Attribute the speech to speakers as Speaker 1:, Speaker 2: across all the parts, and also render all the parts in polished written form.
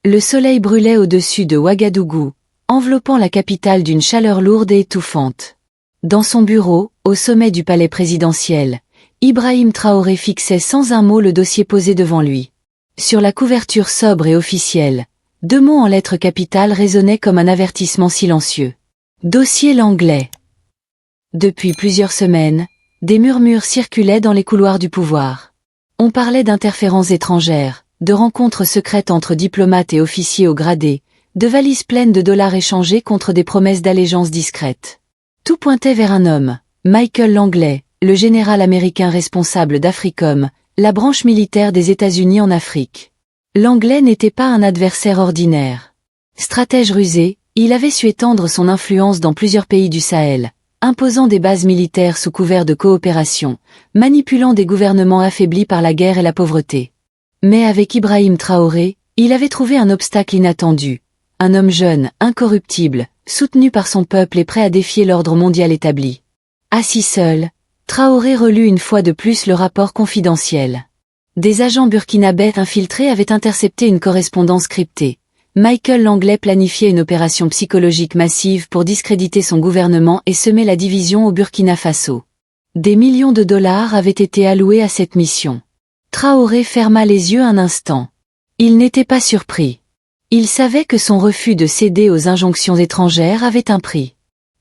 Speaker 1: Le soleil brûlait au-dessus de Ouagadougou, enveloppant la capitale d'une chaleur lourde et étouffante. Dans son bureau, au sommet du palais présidentiel, Ibrahim Traoré fixait sans un mot le dossier posé devant lui. Sur la couverture sobre et officielle, 2 mots en lettres capitales résonnaient comme un avertissement silencieux. Dossier Langlais. Depuis plusieurs semaines, des murmures circulaient dans les couloirs du pouvoir. On parlait d'interférences étrangères, de rencontres secrètes entre diplomates et officiers haut gradés, de valises pleines de dollars échangés contre des promesses d'allégeance discrètes. Tout pointait vers un homme, Michael Langlais, le général américain responsable d'Africom, la branche militaire des États-Unis en Afrique. Langlais n'était pas un adversaire ordinaire. Stratège rusé, il avait su étendre son influence dans plusieurs pays du Sahel, imposant des bases militaires sous couvert de coopération, manipulant des gouvernements affaiblis par la guerre et la pauvreté. Mais avec Ibrahim Traoré, il avait trouvé un obstacle inattendu. Un homme jeune, incorruptible, soutenu par son peuple et prêt à défier l'ordre mondial établi. Assis seul, Traoré relut une fois de plus le rapport confidentiel. Des agents burkinabés infiltrés avaient intercepté une correspondance cryptée. Michael Langlais planifiait une opération psychologique massive pour discréditer son gouvernement et semer la division au Burkina Faso. Des millions de dollars avaient été alloués à cette mission. Traoré ferma les yeux un instant. Il n'était pas surpris. Il savait que son refus de céder aux injonctions étrangères avait un prix.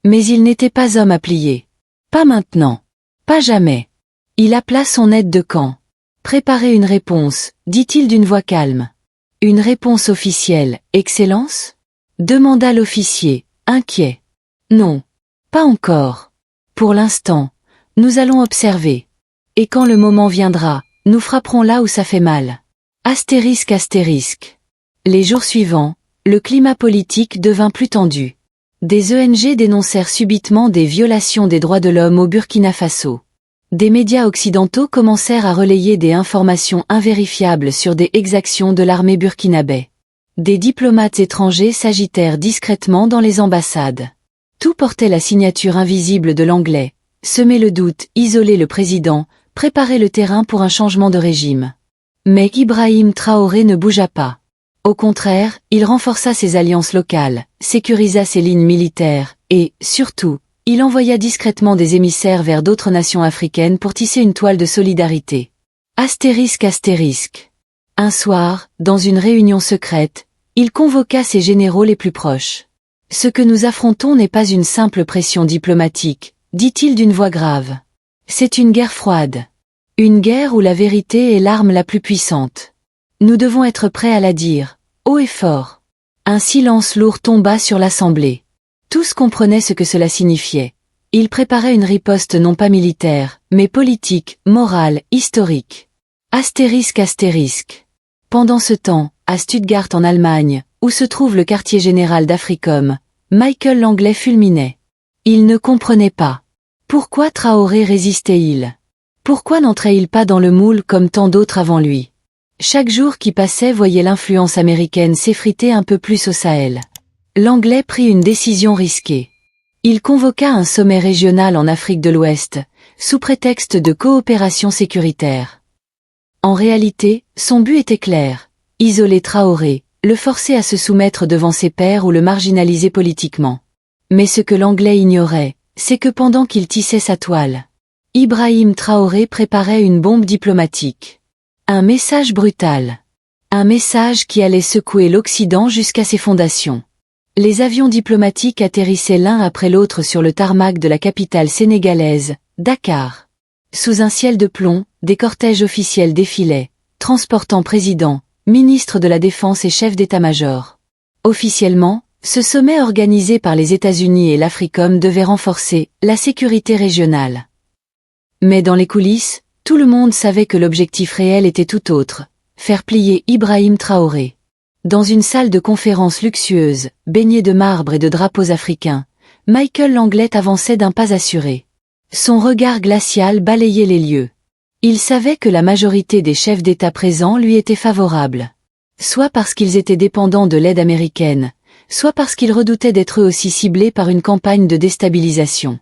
Speaker 1: Mais il n'était pas homme à plier. Pas maintenant. Pas jamais. Il appela son aide de camp. Préparez une réponse, dit-il d'une voix calme. Une réponse officielle, Excellence ? Demanda l'officier, inquiet. Non. Pas encore. Pour l'instant, nous allons observer. Et quand le moment viendra, nous frapperons là où ça fait mal. Astérisque astérisque. Les jours suivants, le climat politique devint plus tendu. Des ONG dénoncèrent subitement des violations des droits de l'homme au Burkina Faso. Des médias occidentaux commencèrent à relayer des informations invérifiables sur des exactions de l'armée burkinabé. Des diplomates étrangers s'agitèrent discrètement dans les ambassades. Tout portait la signature invisible de Langlais, semer le doute, isoler le président, préparer le terrain pour un changement de régime. Mais Ibrahim Traoré ne bougea pas. Au contraire, il renforça ses alliances locales, sécurisa ses lignes militaires, et, surtout, il envoya discrètement des émissaires vers d'autres nations africaines pour tisser une toile de solidarité. Astérisque astérisque. Un soir, dans une réunion secrète, il convoqua ses généraux les plus proches. « Ce que nous affrontons n'est pas une simple pression diplomatique, dit-il d'une voix grave. C'est une guerre froide. Une guerre où la vérité est l'arme la plus puissante. Nous devons être prêts à la dire, haut et fort. » Un silence lourd tomba sur l'assemblée. Tous comprenaient ce que cela signifiait. Ils préparaient une riposte non pas militaire, mais politique, morale, historique. Astérisque astérisque. Pendant ce temps, à Stuttgart en Allemagne, où se trouve le quartier général d'Africom, Michael Langlais fulminait. Il ne comprenait pas. Pourquoi Traoré résistait-il? Pourquoi n'entrait-il pas dans le moule comme tant d'autres avant lui? Chaque jour qui passait voyait l'influence américaine s'effriter un peu plus au Sahel. Langlais prit une décision risquée. Il convoqua un sommet régional en Afrique de l'Ouest, sous prétexte de coopération sécuritaire. En réalité, son but était clair, isoler Traoré, le forcer à se soumettre devant ses pairs ou le marginaliser politiquement. Mais ce que Langlais ignorait, c'est que pendant qu'il tissait sa toile, Ibrahim Traoré préparait une bombe diplomatique. Un message brutal. Un message qui allait secouer l'Occident jusqu'à ses fondations. Les avions diplomatiques atterrissaient l'un après l'autre sur le tarmac de la capitale sénégalaise, Dakar. Sous un ciel de plomb, des cortèges officiels défilaient, transportant présidents, ministres de la Défense et chefs d'état-major. Officiellement, ce sommet organisé par les États-Unis et l'Africom devait renforcer la sécurité régionale. Mais dans les coulisses, tout le monde savait que l'objectif réel était tout autre, faire plier Ibrahim Traoré. Dans une salle de conférence luxueuse, baignée de marbre et de drapeaux africains, Michael Langlais avançait d'un pas assuré. Son regard glacial balayait les lieux. Il savait que la majorité des chefs d'État présents lui étaient favorables. Soit parce qu'ils étaient dépendants de l'aide américaine, soit parce qu'ils redoutaient d'être eux aussi ciblés par une campagne de déstabilisation.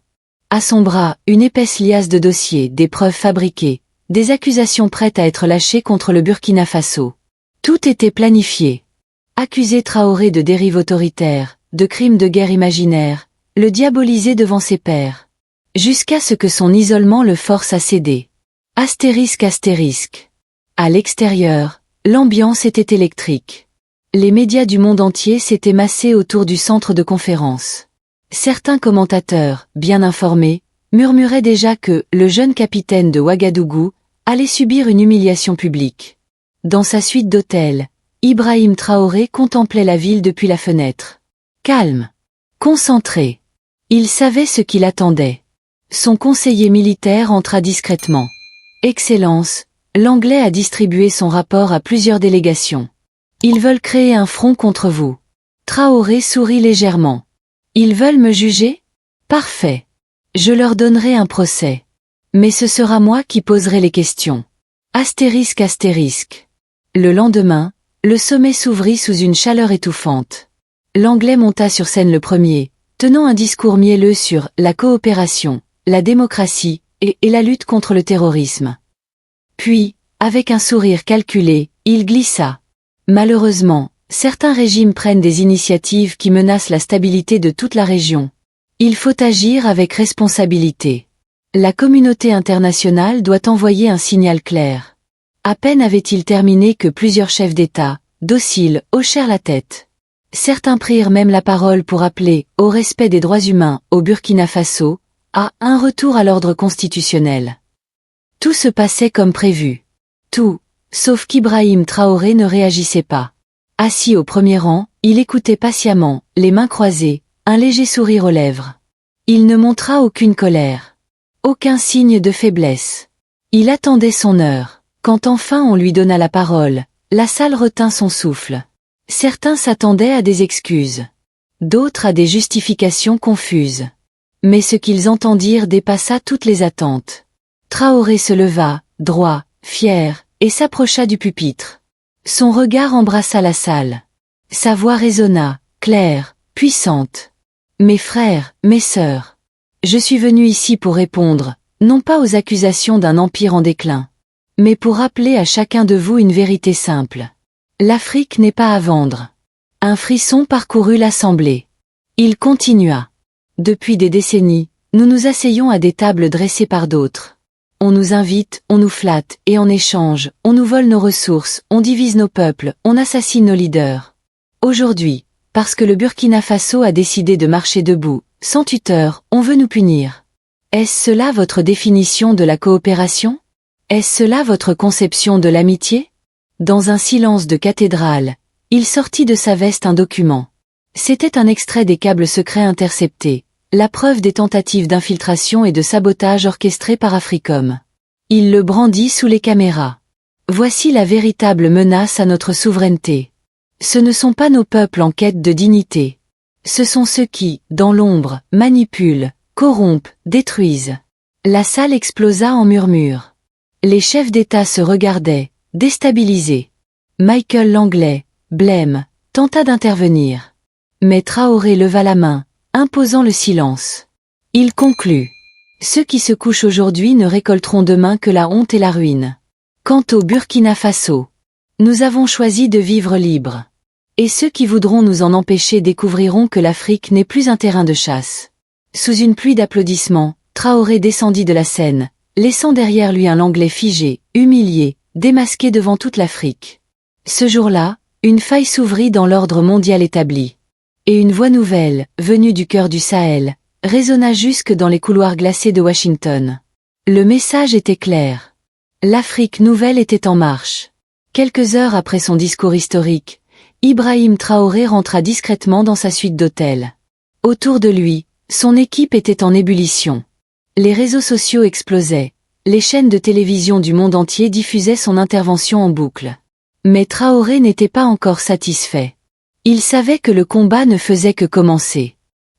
Speaker 1: À son bras, une épaisse liasse de dossiers, des preuves fabriquées, des accusations prêtes à être lâchées contre le Burkina Faso. Tout était planifié. Accuser Traoré de dérive autoritaire, de crimes de guerre imaginaires, le diaboliser devant ses pairs. Jusqu'à ce que son isolement le force à céder. Astérisque astérisque. À l'extérieur, l'ambiance était électrique. Les médias du monde entier s'étaient massés autour du centre de conférence. Certains commentateurs, bien informés, murmuraient déjà que le jeune capitaine de Ouagadougou allait subir une humiliation publique. Dans sa suite d'hôtels, Ibrahim Traoré contemplait la ville depuis la fenêtre. Calme. Concentré. Il savait ce qui l'attendait. Son conseiller militaire entra discrètement. « Excellence, l'Anglais a distribué son rapport à plusieurs délégations. Ils veulent créer un front contre vous. » Traoré sourit légèrement. « Ils veulent me juger ? Parfait. Je leur donnerai un procès. Mais ce sera moi qui poserai les questions. » Astérisque astérisque. Le lendemain, le sommet s'ouvrit sous une chaleur étouffante. L'Anglais monta sur scène le premier, tenant un discours mielleux sur la coopération, la démocratie et la lutte contre le terrorisme. Puis, avec un sourire calculé, il glissa. Malheureusement, certains régimes prennent des initiatives qui menacent la stabilité de toute la région. Il faut agir avec responsabilité. La communauté internationale doit envoyer un signal clair. À peine avait-il terminé que plusieurs chefs d'État, dociles, hochèrent la tête. Certains prirent même la parole pour appeler au respect des droits humains au Burkina Faso, à un retour à l'ordre constitutionnel. Tout se passait comme prévu. Tout, sauf qu'Ibrahim Traoré ne réagissait pas. Assis au premier rang, il écoutait patiemment, les mains croisées, un léger sourire aux lèvres. Il ne montra aucune colère. Aucun signe de faiblesse. Il attendait son heure. Quand enfin on lui donna la parole, la salle retint son souffle. Certains s'attendaient à des excuses. D'autres à des justifications confuses. Mais ce qu'ils entendirent dépassa toutes les attentes. Traoré se leva, droit, fier, et s'approcha du pupitre. Son regard embrassa la salle. Sa voix résonna, claire, puissante. « Mes frères, mes sœurs. Je suis venu ici pour répondre, non pas aux accusations d'un empire en déclin, mais pour rappeler à chacun de vous une vérité simple. L'Afrique n'est pas à vendre. » Un frisson parcourut l'assemblée. Il continua. Depuis des décennies, nous nous asseyons à des tables dressées par d'autres. On nous invite, on nous flatte, et en échange, on nous vole nos ressources, on divise nos peuples, on assassine nos leaders. Aujourd'hui, parce que le Burkina Faso a décidé de marcher debout, sans tuteur, on veut nous punir. Est-ce cela votre définition de la coopération ? Est-ce cela votre conception de l'amitié ? Dans un silence de cathédrale, il sortit de sa veste un document. C'était un extrait des câbles secrets interceptés, la preuve des tentatives d'infiltration et de sabotage orchestrées par Africom. Il le brandit sous les caméras. Voici la véritable menace à notre souveraineté. Ce ne sont pas nos peuples en quête de dignité. Ce sont ceux qui, dans l'ombre, manipulent, corrompent, détruisent. La salle explosa en murmures. Les chefs d'État se regardaient, déstabilisés. Michael Langlais, blême, tenta d'intervenir. Mais Traoré leva la main, imposant le silence. Il conclut. Ceux qui se couchent aujourd'hui ne récolteront demain que la honte et la ruine. Quant au Burkina Faso, nous avons choisi de vivre libres. Et ceux qui voudront nous en empêcher découvriront que l'Afrique n'est plus un terrain de chasse. Sous une pluie d'applaudissements, Traoré descendit de la scène, laissant derrière lui un Langlais figé, humilié, démasqué devant toute l'Afrique. Ce jour-là, une faille s'ouvrit dans l'ordre mondial établi. Et une voix nouvelle, venue du cœur du Sahel, résonna jusque dans les couloirs glacés de Washington. Le message était clair. L'Afrique nouvelle était en marche. Quelques heures après son discours historique, Ibrahim Traoré rentra discrètement dans sa suite d'hôtels. Autour de lui, son équipe était en ébullition. Les réseaux sociaux explosaient, les chaînes de télévision du monde entier diffusaient son intervention en boucle. Mais Traoré n'était pas encore satisfait. Il savait que le combat ne faisait que commencer.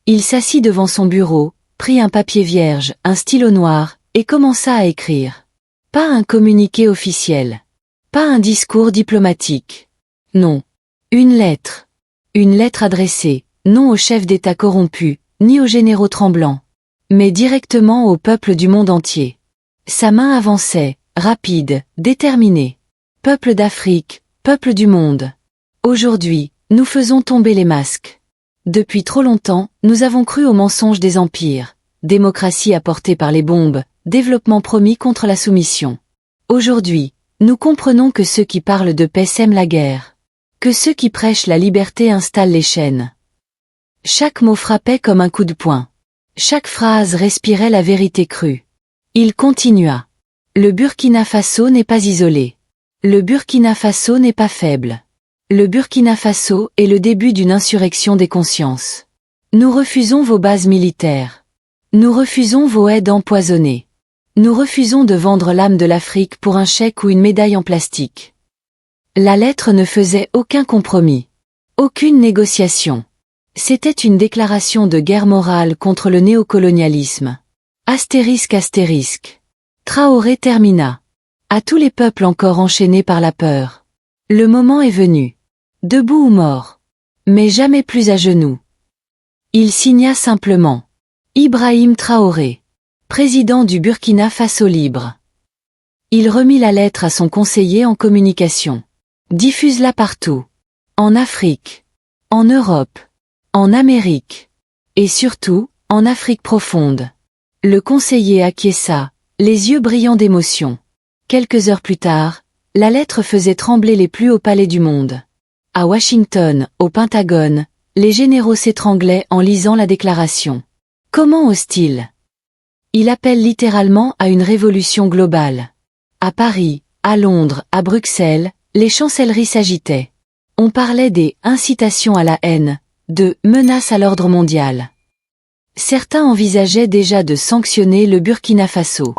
Speaker 1: Il s'assit devant son bureau, prit un papier vierge, un stylo noir, et commença à écrire. Pas un communiqué officiel. Pas un discours diplomatique. Non. Une lettre. Une lettre adressée, non aux chefs d'État corrompus, ni aux généraux tremblants, mais directement au peuple du monde entier. Sa main avançait, rapide, déterminée. Peuple d'Afrique, peuple du monde. Aujourd'hui, Nous faisons tomber les masques. Depuis trop longtemps, nous avons cru aux mensonges des empires. Démocratie apportée par les bombes, développement promis contre la soumission. Aujourd'hui, nous comprenons que ceux qui parlent de paix sèment la guerre. Que ceux qui prêchent la liberté installent les chaînes. Chaque mot frappait comme un coup de poing. Chaque phrase respirait la vérité crue. Il continua. Le Burkina Faso n'est pas isolé. Le Burkina Faso n'est pas faible. Le Burkina Faso est le début d'une insurrection des consciences. Nous refusons vos bases militaires. Nous refusons vos aides empoisonnées. Nous refusons de vendre l'âme de l'Afrique pour un chèque ou une médaille en plastique. La lettre ne faisait aucun compromis. Aucune négociation. C'était une déclaration de guerre morale contre le néocolonialisme. Astérisque astérisque. Traoré termina. À tous les peuples encore enchaînés par la peur. Le moment est venu. Debout ou mort. Mais jamais plus à genoux. Il signa simplement. Ibrahim Traoré. Président du Burkina Faso libre. Il remit la lettre à son conseiller en communication. Diffuse-la partout. En Afrique. En Europe. En Amérique. Et surtout, en Afrique profonde. Le conseiller acquiesça, les yeux brillants d'émotion. Quelques heures plus tard, la lettre faisait trembler les plus hauts palais du monde. À Washington, au Pentagone, les généraux s'étranglaient en lisant la déclaration. Comment ose-t-il? Il appelle littéralement à une révolution globale. À Paris, à Londres, à Bruxelles, les chancelleries s'agitaient. On parlait des incitations à la haine, de menaces à l'ordre mondial. Certains envisageaient déjà de sanctionner le Burkina Faso.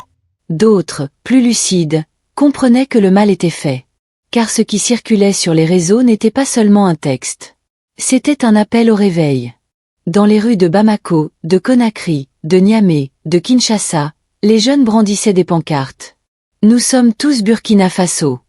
Speaker 1: D'autres, plus lucides, comprenaient que le mal était fait. Car ce qui circulait sur les réseaux n'était pas seulement un texte. C'était un appel au réveil. Dans les rues de Bamako, de Conakry, de Niamey, de Kinshasa, les jeunes brandissaient des pancartes. Nous sommes tous Burkina Faso.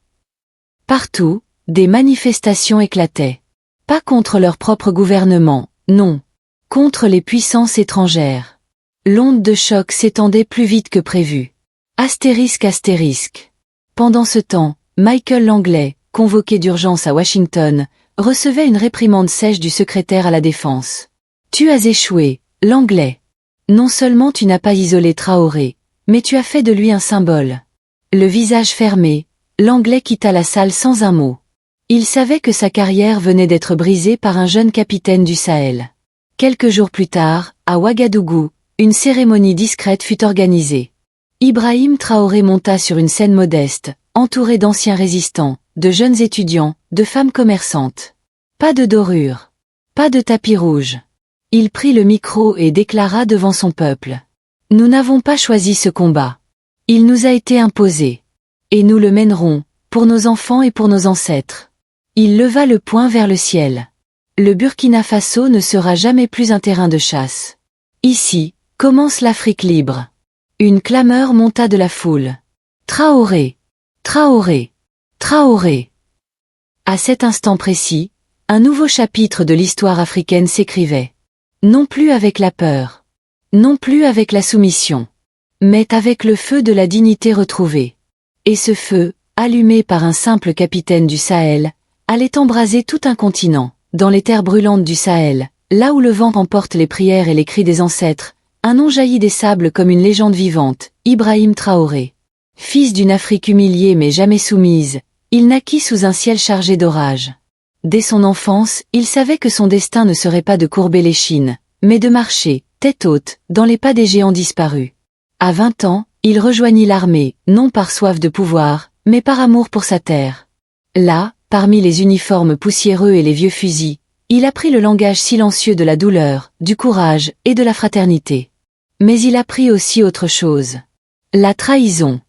Speaker 1: Partout, des manifestations éclataient. Pas contre leur propre gouvernement, non. Contre les puissances étrangères. L'onde de choc s'étendait plus vite que prévu. Astérisque astérisque. Pendant ce temps, Michael Langley, convoqué d'urgence à Washington, recevait une réprimande sèche du secrétaire à la Défense. Tu as échoué, Langley. Non seulement tu n'as pas isolé Traoré, mais tu as fait de lui un symbole. Le visage fermé, Langley quitta la salle sans un mot. Il savait que sa carrière venait d'être brisée par un jeune capitaine du Sahel. Quelques jours plus tard, à Ouagadougou, une cérémonie discrète fut organisée. Ibrahim Traoré monta sur une scène modeste, entouré d'anciens résistants, de jeunes étudiants, de femmes commerçantes. Pas de dorure. Pas de tapis rouge. Il prit le micro et déclara devant son peuple. Nous n'avons pas choisi ce combat. Il nous a été imposé. Et nous le mènerons, pour nos enfants et pour nos ancêtres. Il leva le poing vers le ciel. Le Burkina Faso ne sera jamais plus un terrain de chasse. Ici, commence l'Afrique libre. Une clameur monta de la foule. Traoré! Traoré! Traoré! À cet instant précis, un nouveau chapitre de l'histoire africaine s'écrivait. Non plus avec la peur. Non plus avec la soumission. Mais avec le feu de la dignité retrouvée. Et ce feu, allumé par un simple capitaine du Sahel, allait embraser tout un continent, dans les terres brûlantes du Sahel, là où le vent emporte les prières et les cris des ancêtres, un nom jaillit des sables comme une légende vivante, Ibrahim Traoré. Fils d'une Afrique humiliée mais jamais soumise, il naquit sous un ciel chargé d'orages. Dès son enfance, il savait que son destin ne serait pas de courber l'échine, mais de marcher, tête haute, dans les pas des géants disparus. À 20 ans, il rejoignit l'armée, non par soif de pouvoir, mais par amour pour sa terre. Là, parmi les uniformes poussiéreux et les vieux fusils, il apprit le langage silencieux de la douleur, du courage et de la fraternité. Mais il apprit aussi autre chose. La trahison.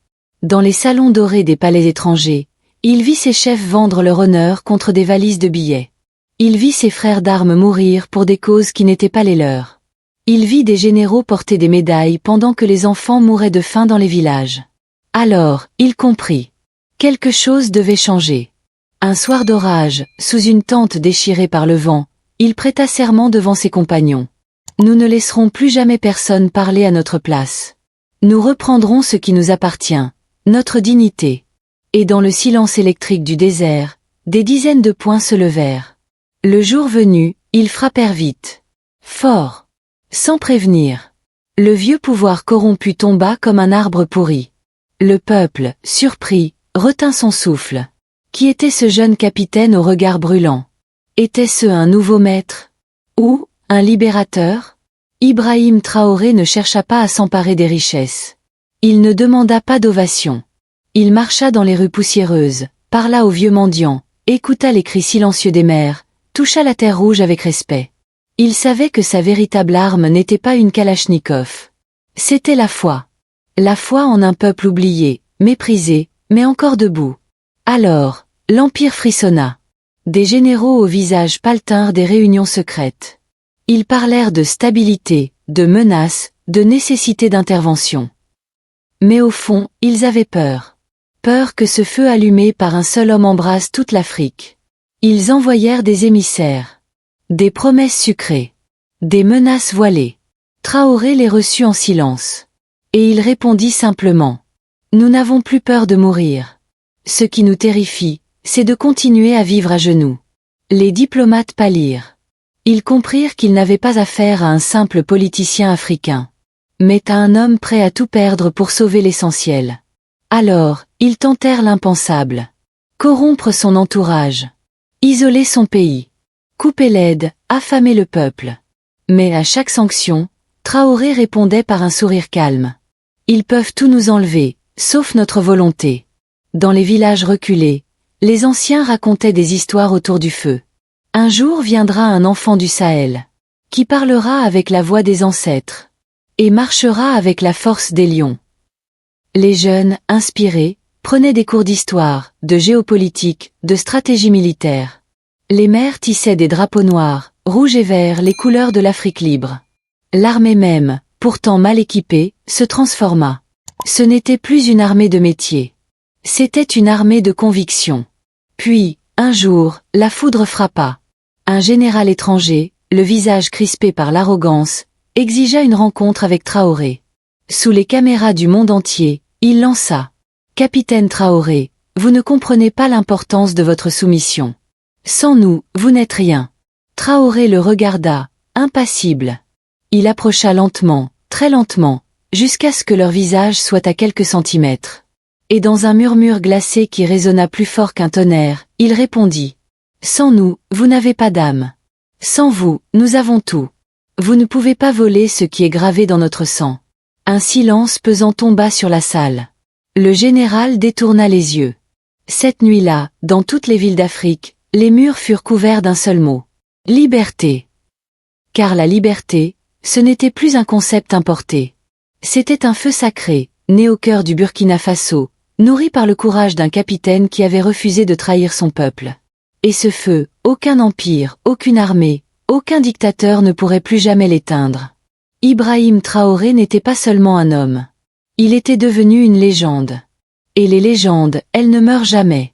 Speaker 1: Dans les salons dorés des palais étrangers, il vit ses chefs vendre leur honneur contre des valises de billets. Il vit ses frères d'armes mourir pour des causes qui n'étaient pas les leurs. Il vit des généraux porter des médailles pendant que les enfants mouraient de faim dans les villages. Alors, il comprit. Quelque chose devait changer. Un soir d'orage, sous une tente déchirée par le vent, il prêta serment devant ses compagnons. Nous ne laisserons plus jamais personne parler à notre place. Nous reprendrons ce qui nous appartient, notre dignité. Et dans le silence électrique du désert, des dizaines de poings se levèrent. Le jour venu, ils frappèrent vite. Fort. Sans prévenir. Le vieux pouvoir corrompu tomba comme un arbre pourri. Le peuple, surpris, retint son souffle. Qui était ce jeune capitaine au regard brûlant? Était-ce un nouveau maître? Ou, un libérateur? Ibrahim Traoré ne chercha pas à s'emparer des richesses. Il ne demanda pas d'ovation. Il marcha dans les rues poussiéreuses, parla aux vieux mendiants, écouta les cris silencieux des mères, toucha la terre rouge avec respect. Il savait que sa véritable arme n'était pas une kalachnikov. C'était la foi. La foi en un peuple oublié, méprisé, mais encore debout. Alors, l'Empire frissonna. Des généraux au visage pâle tinrent des réunions secrètes. Ils parlèrent de stabilité, de menaces, de nécessité d'intervention. Mais au fond, ils avaient peur. Peur que ce feu allumé par un seul homme embrase toute l'Afrique. Ils envoyèrent des émissaires. Des promesses sucrées. Des menaces voilées. Traoré les reçut en silence. Et il répondit simplement. Nous n'avons plus peur de mourir. Ce qui nous terrifie, c'est de continuer à vivre à genoux. Les diplomates pâlirent. Ils comprirent qu'ils n'avaient pas affaire à un simple politicien africain, mais à un homme prêt à tout perdre pour sauver l'essentiel. Alors, ils tentèrent l'impensable. Corrompre son entourage. Isoler son pays. Couper l'aide, affamer le peuple. Mais à chaque sanction, Traoré répondait par un sourire calme. Ils peuvent tout nous enlever, sauf notre volonté. Dans les villages reculés, les anciens racontaient des histoires autour du feu. Un jour viendra un enfant du Sahel, qui parlera avec la voix des ancêtres, et marchera avec la force des lions. Les jeunes, inspirés, prenaient des cours d'histoire, de géopolitique, de stratégie militaire. Les mères tissaient des drapeaux noirs, rouges et verts, les couleurs de l'Afrique libre. L'armée même, pourtant mal équipée, se transforma. Ce n'était plus une armée de métier. C'était une armée de conviction. Puis, un jour, la foudre frappa. Un général étranger, le visage crispé par l'arrogance, exigea une rencontre avec Traoré. Sous les caméras du monde entier, il lança. « Capitaine Traoré, vous ne comprenez pas l'importance de votre soumission. Sans nous, vous n'êtes rien. » Traoré le regarda, impassible. Il approcha lentement, très lentement, jusqu'à ce que leur visage soit à quelques centimètres. Et dans un murmure glacé qui résonna plus fort qu'un tonnerre, il répondit. « Sans nous, vous n'avez pas d'âme. Sans vous, nous avons tout. Vous ne pouvez pas voler ce qui est gravé dans notre sang. » Un silence pesant tomba sur la salle. Le général détourna les yeux. Cette nuit-là, dans toutes les villes d'Afrique, les murs furent couverts d'un seul mot. Liberté. Car la liberté, ce n'était plus un concept importé. C'était un feu sacré, né au cœur du Burkina Faso, nourri par le courage d'un capitaine qui avait refusé de trahir son peuple. Et ce feu, aucun empire, aucune armée, aucun dictateur ne pourrait plus jamais l'éteindre. Ibrahim Traoré n'était pas seulement un homme. Il était devenu une légende. Et les légendes, elles ne meurent jamais.